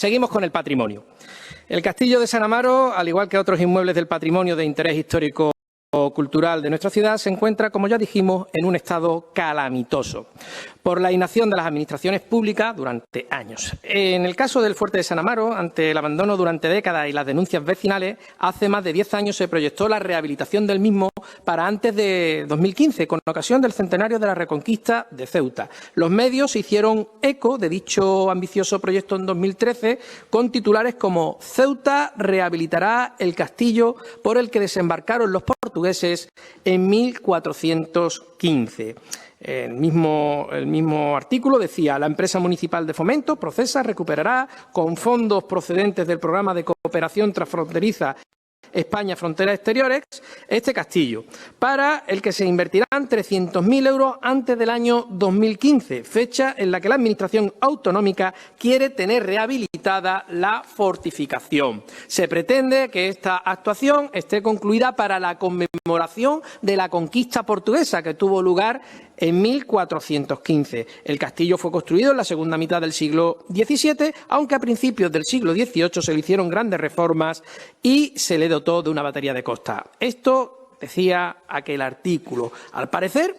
Seguimos con el patrimonio. El Castillo de San Amaro, al igual que otros inmuebles del patrimonio de interés histórico o cultural de nuestra ciudad, se encuentra, como ya dijimos, en un estado calamitoso por la inacción de las administraciones públicas durante años. En el caso del Fuerte de San Amaro, ante el abandono durante décadas y las denuncias vecinales, hace más de 10 años se proyectó la rehabilitación del mismo para antes de 2015, con ocasión del centenario de la Reconquista de Ceuta. Los medios se hicieron eco de dicho ambicioso proyecto en 2013, con titulares como «Ceuta rehabilitará el castillo por el que desembarcaron los portugueses en 1415». El mismo artículo decía: la empresa municipal de fomento, Procesa, recuperará con fondos procedentes del programa de cooperación transfronteriza España Fronteras Exteriores este castillo, para el que se invertirán 300.000 euros antes del año 2015, fecha en la que la Administración autonómica quiere tener rehabilitada la fortificación. Se pretende que esta actuación esté concluida para la conmemoración de la conquista portuguesa que tuvo lugar en 1415. El castillo fue construido en la segunda mitad del siglo XVII, aunque a principios del siglo XVIII se le hicieron grandes reformas y se le dotó de una batería de costa. Esto decía aquel artículo. Al parecer,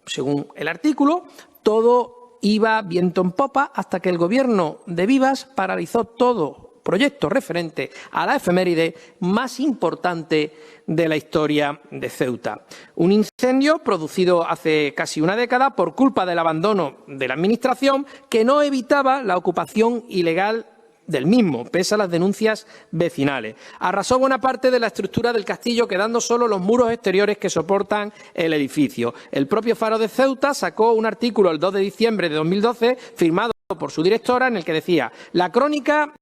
según el artículo, todo iba viento en popa hasta que el gobierno de Vivas paralizó todo proyecto referente a la efeméride más importante de la historia de Ceuta. Un incendio producido hace casi una década por culpa del abandono de la Administración, que no evitaba la ocupación ilegal del mismo, pese a las denuncias vecinales. Arrasó buena parte de la estructura del castillo, quedando solo los muros exteriores que soportan el edificio. El propio Faro de Ceuta sacó un artículo el 2 de diciembre de 2012, firmado por su directora, en el que decía: la crónica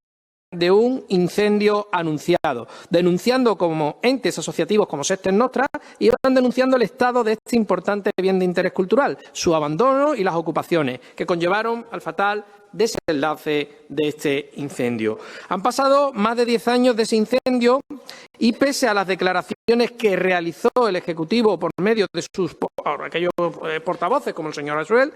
de un incendio anunciado, denunciando como entes asociativos como Sextes Nostra, iban denunciando el estado de este importante bien de interés cultural, su abandono y las ocupaciones que conllevaron al fatal desenlace de este incendio. Han pasado más de 10 años de ese incendio y, pese a las declaraciones que realizó el Ejecutivo por medio de sus aquellos portavoces, como el señor Asuel,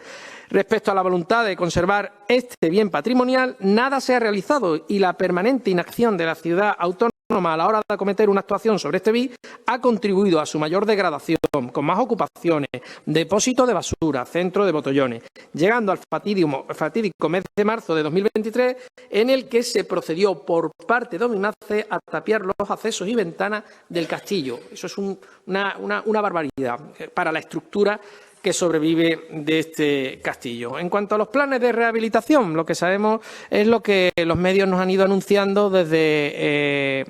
respecto a la voluntad de conservar este bien patrimonial, nada se ha realizado, y la permanente inacción de la ciudad autónoma a la hora de acometer una actuación sobre este bien ha contribuido a su mayor degradación, con más ocupaciones, depósito de basura, centro de botellones, llegando al fatídico mes de marzo de 2023, en el que se procedió por parte de Omimace a tapiar los accesos y ventanas del castillo. Eso es una barbaridad para la estructura que sobrevive de este castillo. En cuanto a los planes de rehabilitación, lo que sabemos es lo que los medios nos han ido anunciando desde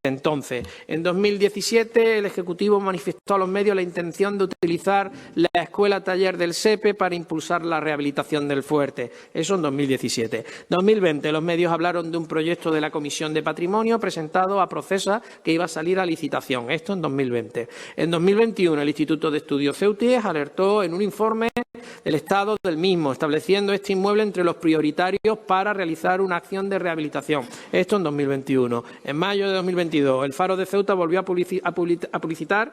entonces. En 2017 el Ejecutivo manifestó a los medios la intención de utilizar la escuela taller del SEPE para impulsar la rehabilitación del fuerte. Eso en 2017. En 2020 los medios hablaron de un proyecto de la Comisión de Patrimonio presentado a Procesa que iba a salir a licitación. Esto en 2020. En 2021 el Instituto de Estudios Ceutíes alertó en un informe del estado del mismo, estableciendo este inmueble entre los prioritarios para realizar una acción de rehabilitación. Esto en 2021. En mayo de 2022, el Faro de Ceuta volvió a publicitar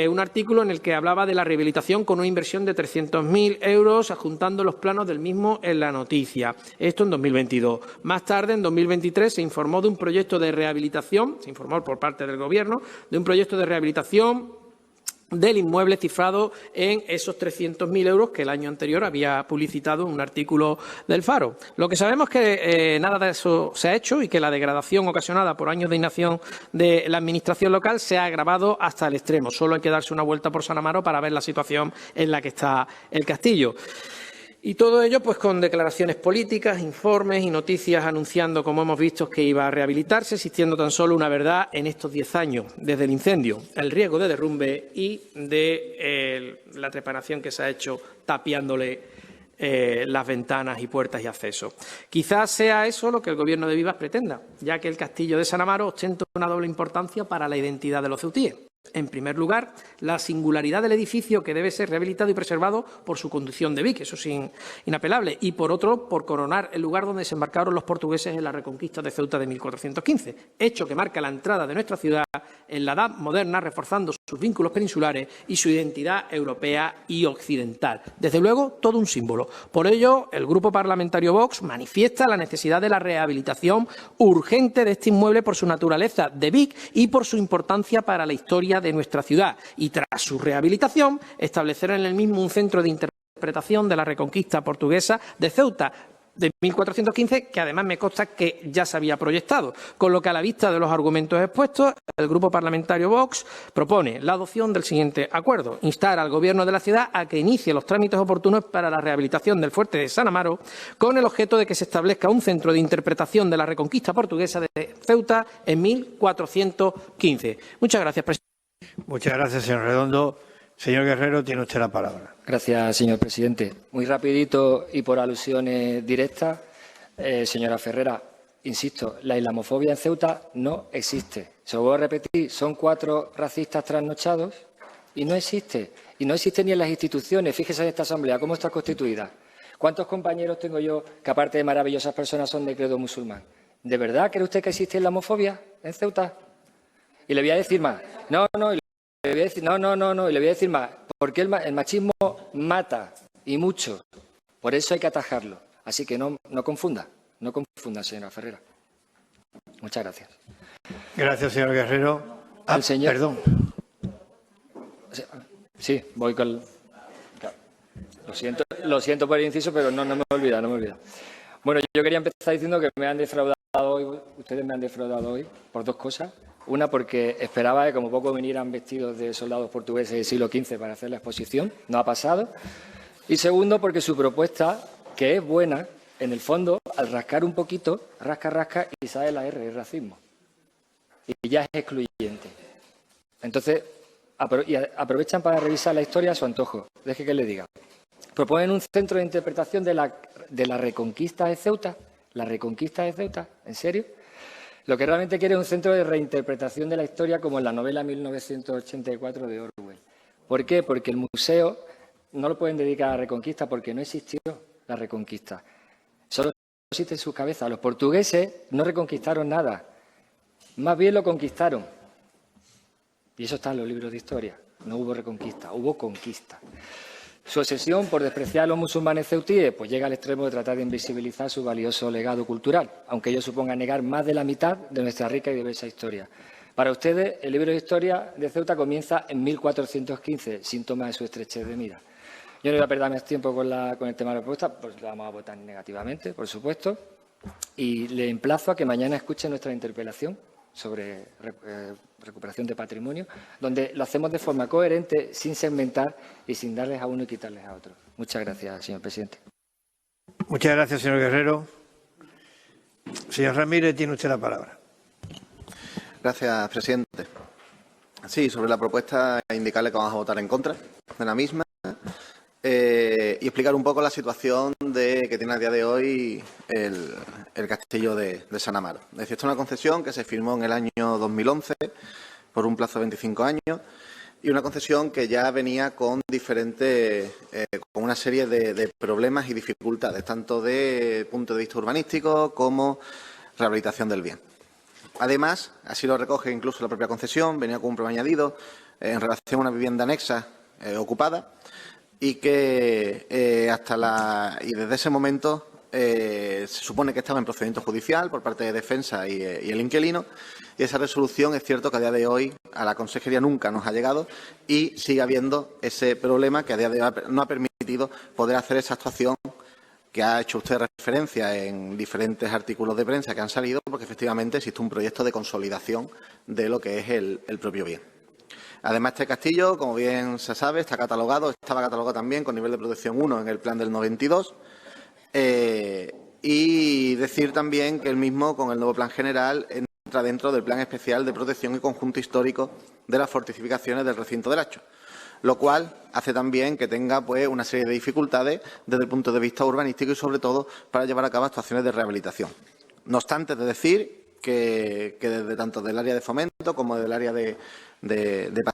un artículo en el que hablaba de la rehabilitación con una inversión de 300.000 euros, adjuntando los planos del mismo en la noticia. Esto en 2022. Más tarde, en 2023, se informó de un proyecto de rehabilitación, se informó por parte del Gobierno, de un proyecto de rehabilitación del inmueble cifrado en esos 300.000 euros que el año anterior había publicitado un artículo del Faro. Lo que sabemos es que nada de eso se ha hecho y que la degradación ocasionada por años de inacción de la Administración local se ha agravado hasta el extremo. Solo hay que darse una vuelta por San Amaro para ver la situación en la que está el castillo. Y todo ello pues con declaraciones políticas, informes y noticias anunciando, como hemos visto, que iba a rehabilitarse, existiendo tan solo una verdad en estos 10 años, desde el incendio, el riesgo de derrumbe y de la trepanación que se ha hecho tapiándole las ventanas y puertas y accesos. Quizás sea eso lo que el Gobierno de Vivas pretenda, ya que el castillo de San Amaro ostenta una doble importancia para la identidad de los ceutíes. En primer lugar, la singularidad del edificio que debe ser rehabilitado y preservado por su condición de BIC, eso es inapelable, y por otro, por coronar el lugar donde se embarcaron los portugueses en la reconquista de Ceuta de 1415, hecho que marca la entrada de nuestra ciudad en la edad moderna, reforzando sus vínculos peninsulares y su identidad europea y occidental. Desde luego, todo un símbolo. Por ello, el Grupo Parlamentario Vox manifiesta la necesidad de la rehabilitación urgente de este inmueble por su naturaleza de BIC y por su importancia para la historia de nuestra ciudad, y tras su rehabilitación establecer en el mismo un centro de interpretación de la reconquista portuguesa de Ceuta de 1415, que además me consta que ya se había proyectado. Con lo que, a la vista de los argumentos expuestos, el Grupo Parlamentario Vox propone la adopción del siguiente acuerdo: instar al Gobierno de la ciudad a que inicie los trámites oportunos para la rehabilitación del fuerte de San Amaro, con el objeto de que se establezca un centro de interpretación de la reconquista portuguesa de Ceuta en 1415. Muchas gracias, presidente. Muchas gracias, señor Redondo. Señor Guerrero, tiene usted la palabra. Gracias, señor presidente. Muy rapidito y por alusiones directas, señora Ferrera, insisto, la islamofobia en Ceuta no existe. Se lo voy a repetir, son 4 racistas trasnochados y no existe. Y no existe ni en las instituciones. Fíjese en esta asamblea, cómo está constituida. ¿Cuántos compañeros tengo yo que, aparte de maravillosas personas, son de credo musulmán? ¿De verdad cree usted que existe islamofobia en Ceuta? Y le voy a decir más. Y le voy a decir más, porque el machismo mata, y mucho. Por eso hay que atajarlo. Así que no confunda, señora Ferrera. Muchas gracias. Gracias, señor Guerrero. Perdón. Sí, voy con... Lo siento por el inciso, pero no me olvida. Bueno, yo quería empezar diciendo que ustedes me han defraudado hoy por 2 cosas. Una, porque esperaba que como poco vinieran vestidos de soldados portugueses del siglo XV para hacer la exposición. No ha pasado. Y segundo, porque su propuesta, que es buena, en el fondo, al rascar un poquito, rasca y sale la R, es racismo. Y ya es excluyente. Entonces, aprovechan para revisar la historia a su antojo. Deje que le diga. Proponen un centro de interpretación de la reconquista de Ceuta. ¿La reconquista de Ceuta? ¿En serio? Lo que realmente quiere es un centro de reinterpretación de la historia, como en la novela 1984 de Orwell. ¿Por qué? Porque el museo no lo pueden dedicar a la reconquista porque no existió la reconquista. Solo existe en sus cabezas. Los portugueses no reconquistaron nada. Más bien lo conquistaron. Y eso está en los libros de historia. No hubo reconquista, hubo conquista. Su obsesión por despreciar a los musulmanes ceutíes pues llega al extremo de tratar de invisibilizar su valioso legado cultural, aunque ello suponga negar más de la mitad de nuestra rica y diversa historia. Para ustedes, el libro de historia de Ceuta comienza en 1415, síntoma de su estrechez de mira. Yo no voy a perder más tiempo con el tema de la propuesta, pues la vamos a votar negativamente, por supuesto, y le emplazo a que mañana escuche nuestra interpelación sobre recuperación de patrimonio, donde lo hacemos de forma coherente, sin segmentar y sin darles a uno y quitarles a otro. Muchas gracias, señor presidente. Muchas gracias, señor Guerrero. Señor Ramírez, tiene usted la palabra. Gracias, presidente. Sí, sobre la propuesta, indicarle que vamos a votar en contra de la misma y explicar un poco la situación que tiene a día de hoy el castillo de San Amaro. Es decir, esta es una concesión que se firmó en el año 2011 por un plazo de 25 años y una concesión que ya venía con con una serie de problemas y dificultades, tanto de punto de vista urbanístico como rehabilitación del bien. Además, así lo recoge incluso la propia concesión, venía con un problema añadido en relación a una vivienda anexa ocupada y que desde ese momento se supone que estaba en procedimiento judicial por parte de defensa y el inquilino, y esa resolución es cierto que a día de hoy a la consejería nunca nos ha llegado y sigue habiendo ese problema que a día de hoy no ha permitido poder hacer esa actuación que ha hecho usted referencia en diferentes artículos de prensa que han salido, porque efectivamente existe un proyecto de consolidación de lo que es el propio bien. Además, este castillo, como bien se sabe, estaba catalogado también con nivel de protección 1 en el plan del 92. Y decir también que el mismo, con el nuevo plan general, entra dentro del plan especial de protección y conjunto histórico de las fortificaciones del recinto del Hacho, lo cual hace también que tenga pues una serie de dificultades desde el punto de vista urbanístico y, sobre todo, para llevar a cabo actuaciones de rehabilitación. No obstante, es de decir que desde tanto del área de fomento como del área de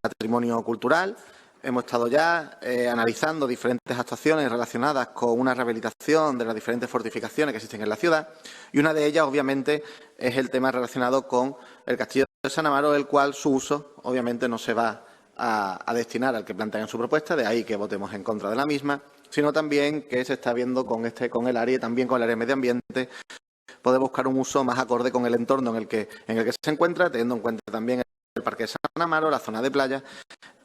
patrimonio cultural hemos estado ya analizando diferentes actuaciones relacionadas con una rehabilitación de las diferentes fortificaciones que existen en la ciudad, y una de ellas, obviamente, es el tema relacionado con el Castillo de San Amaro, el cual su uso, obviamente, no se va a destinar al que plantean en su propuesta, de ahí que votemos en contra de la misma, sino también que se está viendo con el área y también con el área de medio ambiente, poder buscar un uso más acorde con el entorno en el que se encuentra, teniendo en cuenta también el Parque de San Amaro, la zona de playa,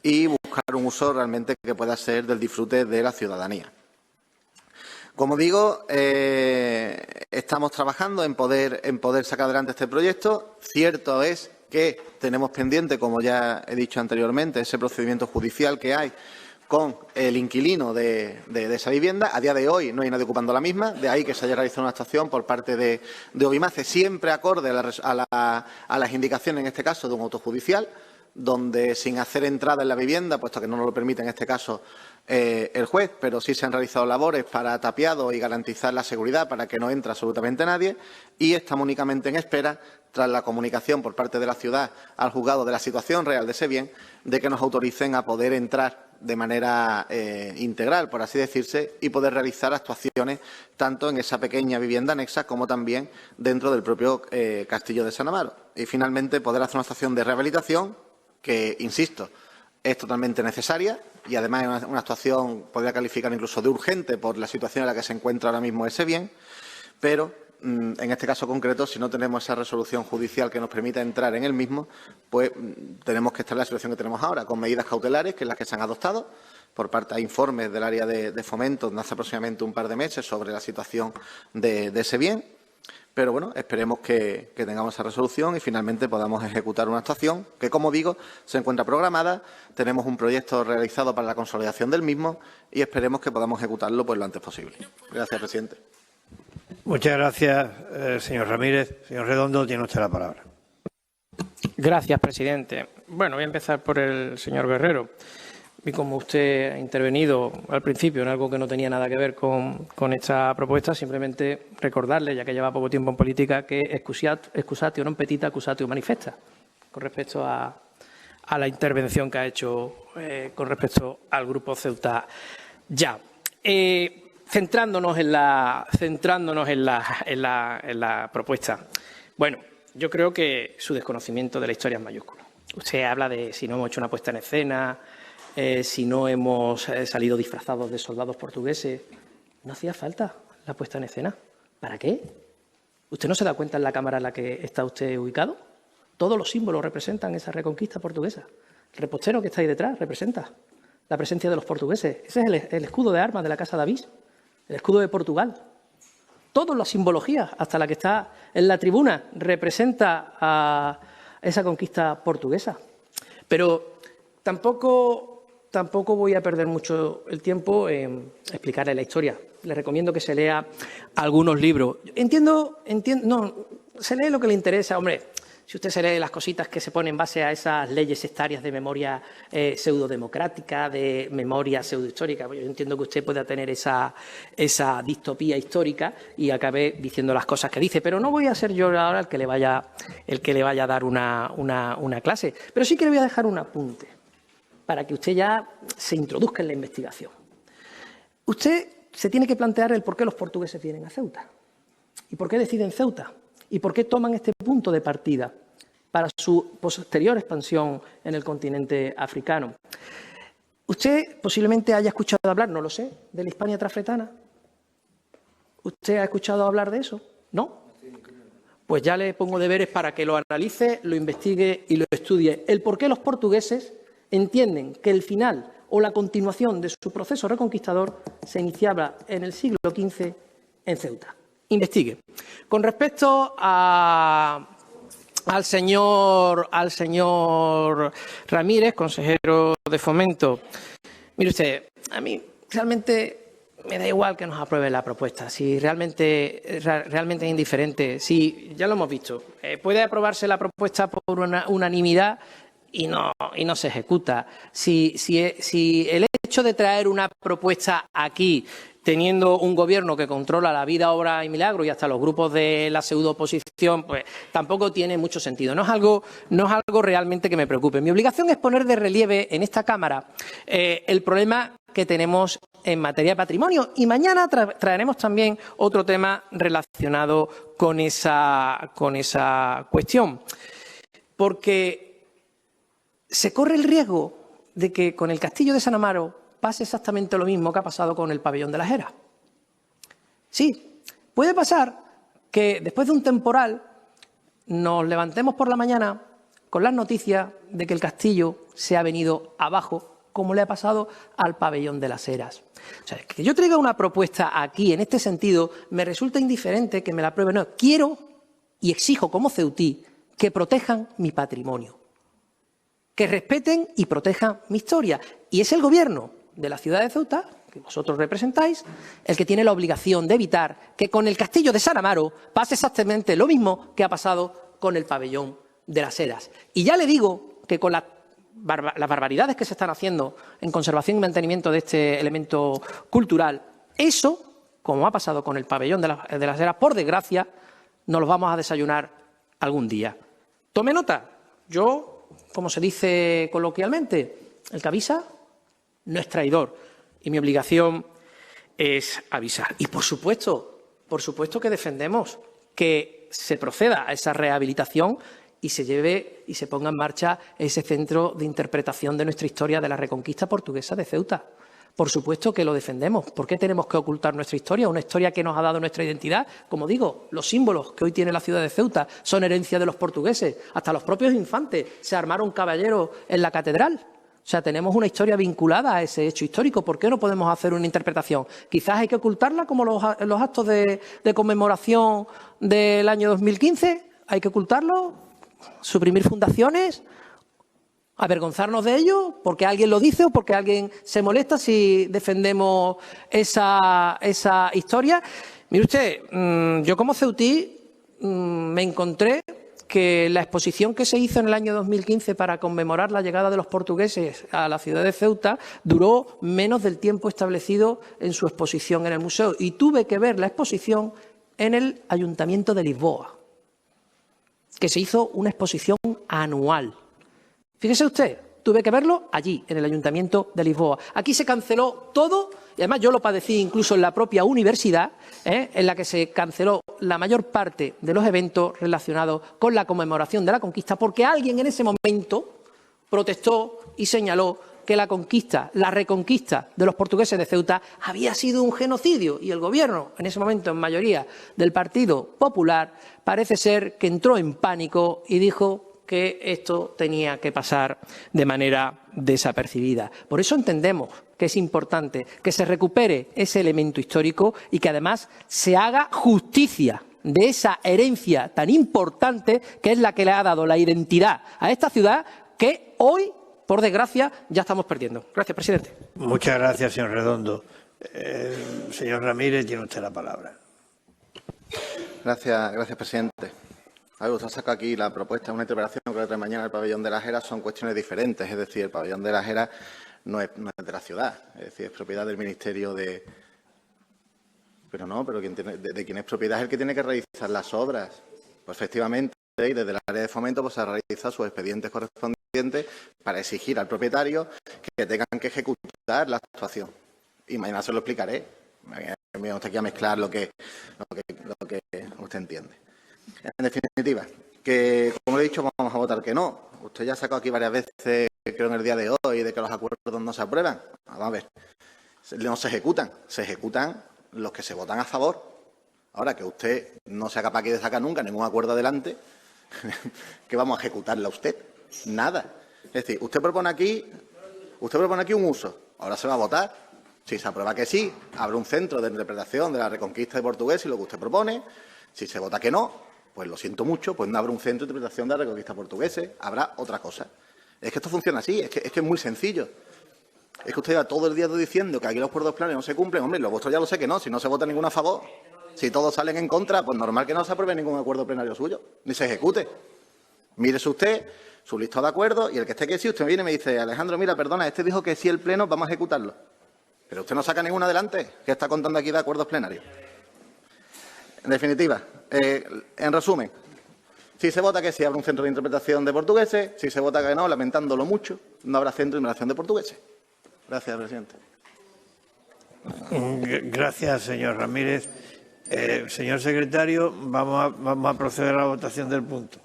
y buscar un uso realmente que pueda ser del disfrute de la ciudadanía. Como digo, estamos trabajando en poder sacar adelante este proyecto. Cierto es que tenemos pendiente, como ya he dicho anteriormente, ese procedimiento judicial que hay con el inquilino de esa vivienda. A día de hoy no hay nadie ocupando la misma, de ahí que se haya realizado una actuación por parte de Obimace, siempre acorde a las indicaciones, en este caso, de un auto judicial, donde sin hacer entrada en la vivienda, puesto que no nos lo permite en este caso el juez, pero sí se han realizado labores para tapiado y garantizar la seguridad para que no entre absolutamente nadie, y estamos únicamente en espera, tras la comunicación por parte de la ciudad al juzgado de la situación real de ese bien, de que nos autoricen a poder entrar de manera integral, por así decirse, y poder realizar actuaciones tanto en esa pequeña vivienda anexa como también dentro del propio Castillo de San Amaro. Y finalmente poder hacer una actuación de rehabilitación que, insisto, es totalmente necesaria y además es una actuación, podría calificar incluso de urgente por la situación en la que se encuentra ahora mismo ese bien, pero en este caso concreto, si no tenemos esa resolución judicial que nos permita entrar en el mismo, pues tenemos que estar en la situación que tenemos ahora, con medidas cautelares, que es las que se han adoptado por parte de informes del área de fomento de hace aproximadamente un par de meses sobre la situación de ese bien. Pero bueno, esperemos que tengamos esa resolución y finalmente podamos ejecutar una actuación que, como digo, se encuentra programada. Tenemos un proyecto realizado para la consolidación del mismo y esperemos que podamos ejecutarlo pues lo antes posible. Gracias, presidente. Muchas gracias, señor Ramírez. Señor Redondo, tiene usted la palabra. Gracias, presidente. Bueno, voy a empezar por el señor Guerrero. Y como usted ha intervenido al principio en algo que no tenía nada que ver con esta propuesta, simplemente recordarle, ya que lleva poco tiempo en política, que excusatio non petita, accusatio manifesta, con respecto a la intervención que ha hecho con respecto al Grupo Ceuta Ya. Centrándonos en la propuesta. Bueno, yo creo que su desconocimiento de la historia es mayúsculo. Usted habla de si no hemos hecho una puesta en escena, si no hemos salido disfrazados de soldados portugueses. No hacía falta la puesta en escena. ¿Para qué? ¿Usted no se da cuenta en la cámara en la que está usted ubicado? Todos los símbolos representan esa reconquista portuguesa. El repostero que está ahí detrás representa la presencia de los portugueses. Ese es el escudo de armas de la Casa David, el escudo de Portugal. Todas las simbologías, hasta la que está en la tribuna, representa a esa conquista portuguesa. Pero tampoco voy a perder mucho el tiempo en explicarle la historia. Le recomiendo que se lea algunos libros. No, se lee lo que le interesa. Hombre, si usted se lee las cositas que se ponen en base a esas leyes sectarias de memoria pseudodemocrática, de memoria pseudohistórica, pues yo entiendo que usted pueda tener esa distopía histórica y acabe diciendo las cosas que dice. Pero no voy a ser yo ahora el que le vaya a dar una clase. Pero sí que le voy a dejar un apunte, para que usted ya se introduzca en la investigación. Usted se tiene que plantear el por qué los portugueses vienen a Ceuta y por qué deciden Ceuta y por qué toman este punto de partida para su posterior expansión en el continente africano. Usted posiblemente haya escuchado hablar, no lo sé, de la Hispania Trafretana. ¿Usted ha escuchado hablar de eso? ¿No? Pues ya le pongo deberes para que lo analice, lo investigue y lo estudie. El por qué los portugueses entienden que el final o la continuación de su proceso reconquistador se iniciaba en el siglo XV en Ceuta. Investigue. Con respecto al señor Ramírez, consejero de Fomento, mire usted, a mí realmente me da igual que nos apruebe la propuesta, si realmente es indiferente, si ya lo hemos visto, puede aprobarse la propuesta por unanimidad y no se ejecuta. Si el hecho de traer una propuesta aquí teniendo un gobierno que controla la vida, obra y milagro y hasta los grupos de la pseudo-oposición, pues tampoco tiene mucho sentido. No es algo realmente que me preocupe. Mi obligación es poner de relieve en esta Cámara el problema que tenemos en materia de patrimonio. Y mañana traeremos también otro tema relacionado con esa cuestión. Porque se corre el riesgo de que con el Castillo de San Amaro pase exactamente lo mismo que ha pasado con el Pabellón de las Heras. Sí, puede pasar que después de un temporal nos levantemos por la mañana con las noticias de que el castillo se ha venido abajo, como le ha pasado al Pabellón de las Heras. O sea, que yo traiga una propuesta aquí en este sentido me resulta indiferente que me la aprueben. No, quiero y exijo como ceutí que protejan mi patrimonio, que respeten y protejan mi historia. Y es el Gobierno de la ciudad de Ceuta, que vosotros representáis, el que tiene la obligación de evitar que con el Castillo de San Amaro pase exactamente lo mismo que ha pasado con el Pabellón de las Heras. Y ya le digo que con las barbaridades que se están haciendo en conservación y mantenimiento de este elemento cultural, eso, como ha pasado con el Pabellón de las Heras, por desgracia, nos lo vamos a desayunar algún día. Tome nota. Yo, como se dice coloquialmente, el que avisa no es traidor y mi obligación es avisar. Y, por supuesto que defendemos que se proceda a esa rehabilitación y se lleve y se ponga en marcha ese centro de interpretación de nuestra historia de la Reconquista portuguesa de Ceuta. Por supuesto que lo defendemos. ¿Por qué tenemos que ocultar nuestra historia? Una historia que nos ha dado nuestra identidad. Como digo, los símbolos que hoy tiene la ciudad de Ceuta son herencia de los portugueses. Hasta los propios infantes se armaron caballeros en la catedral. O sea, tenemos una historia vinculada a ese hecho histórico. ¿Por qué no podemos hacer una interpretación? Quizás hay que ocultarla como los actos de conmemoración del año 2015. Hay que ocultarlo, suprimir fundaciones, avergonzarnos de ello porque alguien lo dice o porque alguien se molesta si defendemos esa historia. Mire usted, yo como ceutí me encontré que la exposición que se hizo en el año 2015 para conmemorar la llegada de los portugueses a la ciudad de Ceuta duró menos del tiempo establecido en su exposición en el museo. Y tuve que ver la exposición en el Ayuntamiento de Lisboa, que se hizo una exposición anual. Fíjese usted, tuve que verlo allí, en el Ayuntamiento de Lisboa. Aquí se canceló todo, y además yo lo padecí incluso en la propia universidad, en la que se canceló la mayor parte de los eventos relacionados con la conmemoración de la conquista, porque alguien en ese momento protestó y señaló que la conquista, la reconquista de los portugueses de Ceuta había sido un genocidio. Y el Gobierno, en ese momento en mayoría del Partido Popular, parece ser que entró en pánico y dijo que esto tenía que pasar de manera desapercibida. Por eso entendemos que es importante que se recupere ese elemento histórico y que además se haga justicia de esa herencia tan importante que es la que le ha dado la identidad a esta ciudad que hoy, por desgracia, ya estamos perdiendo. Gracias, presidente. Muchas gracias, señor Redondo. Señor Ramírez, tiene usted la palabra. Gracias, presidente. A ver, usted saca aquí la propuesta, una interpelación que le trae mañana el Pabellón de las Heras, son cuestiones diferentes. Es decir, el Pabellón de las Heras no es de la ciudad, es decir, es propiedad del Ministerio de... Pero no, pero de quien es propiedad es el que tiene que realizar las obras. Pues efectivamente, y desde el área de fomento pues se realiza sus expedientes correspondientes para exigir al propietario que tengan que ejecutar la actuación. Y mañana se lo explicaré. Me viene usted aquí a mezclar lo que usted entiende. En definitiva, que como le he dicho, vamos a votar que no. Usted ya ha sacado aquí varias veces, creo en el día de hoy, de que los acuerdos no se aprueban. Vamos a ver, no se ejecutan los que se votan a favor. Ahora que usted no sea capaz de sacar nunca ningún acuerdo adelante, ¿qué vamos a ejecutarle a usted? Nada. Es decir, usted propone aquí un uso. Ahora se va a votar. Si se aprueba que sí, habrá un centro de interpretación de la Reconquista de portugués y lo que usted propone. Si se vota que no, pues lo siento mucho, pues no habrá un centro de interpretación de la Reconquista portuguesa, habrá otra cosa. Es que esto funciona así, es que es muy sencillo. Es que usted va todo el día diciendo que aquí los acuerdos plenarios no se cumplen. Hombre, los vuestros ya lo sé que no, si no se vota ninguno a favor, si todos salen en contra, pues normal que no se apruebe ningún acuerdo plenario suyo, ni se ejecute. Mírese usted su listado de acuerdos y el que esté que sí, usted viene y me dice, Alejandro, mira, perdona, este dijo que sí el pleno, vamos a ejecutarlo. Pero usted no saca ninguna adelante, que está contando aquí de acuerdos plenarios. En definitiva, en resumen, si se vota que sí, habrá un centro de interpretación de portugueses. Si se vota que no, lamentándolo mucho, no habrá centro de interpretación de portugueses. Gracias, presidente. Gracias, señor Ramírez. Señor secretario, vamos a proceder a la votación del punto.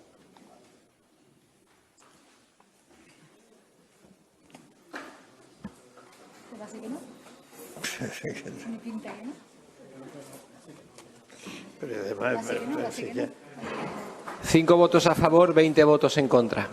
Pero además, 5 votos a favor, 20 votos en contra.